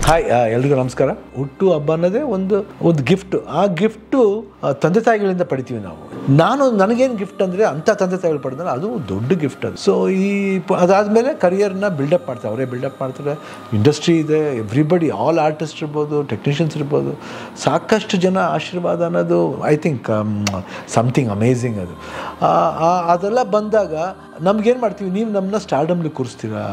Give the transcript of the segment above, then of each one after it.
Hi ಎಲ್ರಿಗೂ ನಮಸ್ಕಾರ. ಹುಟ್ಟು ಹಬ್ಬ ಅನ್ನೋದೇ ಒಂದು ಗಿಫ್ಟು. ಆ ಗಿಫ್ಟು ತಂದೆ ತಾಯಿಗಳಿಂದ ಪಡಿತೀವಿ ನಾವು. ನನಗೇನು ಗಿಫ್ಟ್ ಅಂದರೆ ಅಂಥ ತಂದೆ ತಾಯಿಗಳು ಪಡೆದ್ರೆ ಅದು ದೊಡ್ಡ ಗಿಫ್ಟ್. ಅದು ಸೊ ಅದಾದಮೇಲೆ ಕರಿಯರ್ನ ಬಿಲ್ಡಪ್ ಮಾಡ್ತಾರೆ, ಅವರೇ ಬಿಲ್ಡಪ್ ಮಾಡ್ತಾರೆ. ಇಂಡಸ್ಟ್ರಿ ಇದೆ, ಎವ್ರಿಬಡಿ, ಆಲ್ ಆರ್ಟಿಸ್ಟ್ ಇರ್ಬೋದು, ಟೆಕ್ನಿಷಿಯನ್ಸ್ ಇರ್ಬೋದು, ಸಾಕಷ್ಟು ಜನ ಆಶೀರ್ವಾದ ಅನ್ನೋದು ಐ ಥಿಂಕ್ ಸಮಥಿಂಗ್ ಅಮೇಝಿಂಗ್. ಅದು ಅದೆಲ್ಲ ಬಂದಾಗ ನಮ್ಗೇನು ಮಾಡ್ತೀವಿ, ನೀವು ನಮ್ಮನ್ನ ಸ್ಟಾರ್ಡಮ್ಲಿ ಕೂರಿಸ್ತೀರಾ.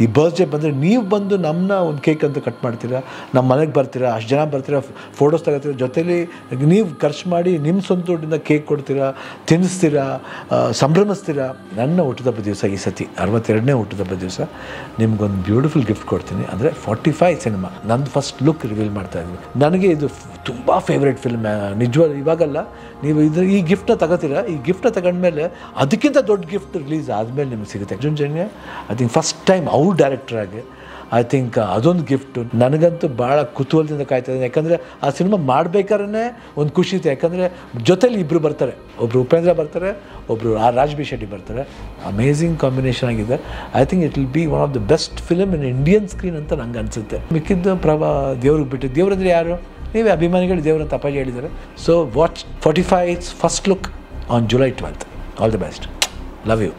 ಈ ಬರ್ತ್ಡೇ ಬಂದರೆ ನೀವು ಬಂದು ನಮ್ಮನ್ನ ಒಂದು ಕೇಕ್ ಅಂತ ಕಟ್ ಮಾಡ್ತೀರಾ, ನಮ್ಮ ಮನೆಗೆ ಬರ್ತೀರಾ, ಅಷ್ಟು ಜನ ಬರ್ತೀರಾ, ಫೋಟೋಸ್ ತಗೋತೀರಾ, ಜೊತೇಲಿ ನೀವು ಖರ್ಚು ಮಾಡಿ ನಿಮ್ಮ ಸ್ವಂತ ದುಡ್ಡಿಂದ ಕೇಕ್ ಕೊಡ್ತೀರಾ, ತಿನ್ನಿಸ್ತೀರಾ, ಸಂಭ್ರಮಿಸ್ತೀರಾ. ನನ್ನ ಹುಟ್ಟಿದಬ್ಬ ದಿವಸ ಈ ಸತಿ 62ನೇ ಹುಟ್ಟಿದಬ್ಬ ದಿವಸ ನಿಮ್ಗೊಂದು ಬ್ಯೂಟಿಫುಲ್ ಗಿಫ್ಟ್ ಕೊಡ್ತೀನಿ. ಅಂದರೆ 45 ಸಿನಿಮಾ ನಂದು ಫಸ್ಟ್ ಲುಕ್ ರಿವೀಲ್ ಮಾಡ್ತಾಯಿದ್ವಿ. ನನಗೆ ಇದು ತುಂಬ ಫೇವ್ರೇಟ್ ಫಿಲ್ಮ್. ನಿಜವಾಗ್ಲೂ ಇವಾಗಲ್ಲ, ನೀವು ಈ ಗಿಫ್ಟನ್ನ ತಗೋತೀರಾ. ಈ ಗಿಫ್ಟನ್ನ ತಗೊಂಡ್ಮೇಲೆ ಅದಕ್ಕಿಂತ ದೊಡ್ಡ ಗಿಫ್ಟ್ ರಿಲೀಸ್ ಆದಮೇಲೆ ನಿಮಗೆ ಸಿಗುತ್ತೆ. Arjun Janya I think first time ಅವ್ರು ಡೈರೆಕ್ಟ್ರಾಗಿ ಐ ಥಿಂಕ್ ಅದೊಂದು ಗಿಫ್ಟು ನನಗಂತೂ ಭಾಳ ಕುತೂಹಲದಿಂದ ಕಾಯ್ತಾ ಇದ್ದೀನಿ. ಯಾಕಂದರೆ ಆ ಸಿನಿಮಾ ಮಾಡಬೇಕಾದ್ರೆ ಒಂದು ಖುಷಿ ಇತ್ತು. ಯಾಕಂದರೆ ಜೊತೇಲಿ ಇಬ್ಬರು ಬರ್ತಾರೆ, ಒಬ್ಬರು ಉಪೇಂದ್ರ ಬರ್ತಾರೆ, ಒಬ್ಬರು ರಾಜ್ ಬಿ ಶೆಟ್ಟಿ ಬರ್ತಾರೆ. ಅಮೇಝಿಂಗ್ ಕಾಂಬಿನೇಷನ್ ಆಗಿದೆ. I think it will be one of the best film in Indian screen ಅಂತ ನಂಗೆ ಅನಿಸುತ್ತೆ. ಮಿಕ್ಕಿದ್ದು ದೇವ್ರಿಗೆ ಬಿಟ್ಟು, ದೇವ್ರಂದರೆ ಯಾರು? ನೀವೇ ಅಭಿಮಾನಿಗಳು ದೇವ್ರಂತ ಅಪ್ಪಾಜಿ ಹೇಳಿದ್ದಾರೆ. So watch 45's first look on July 12th. All the best. Love you.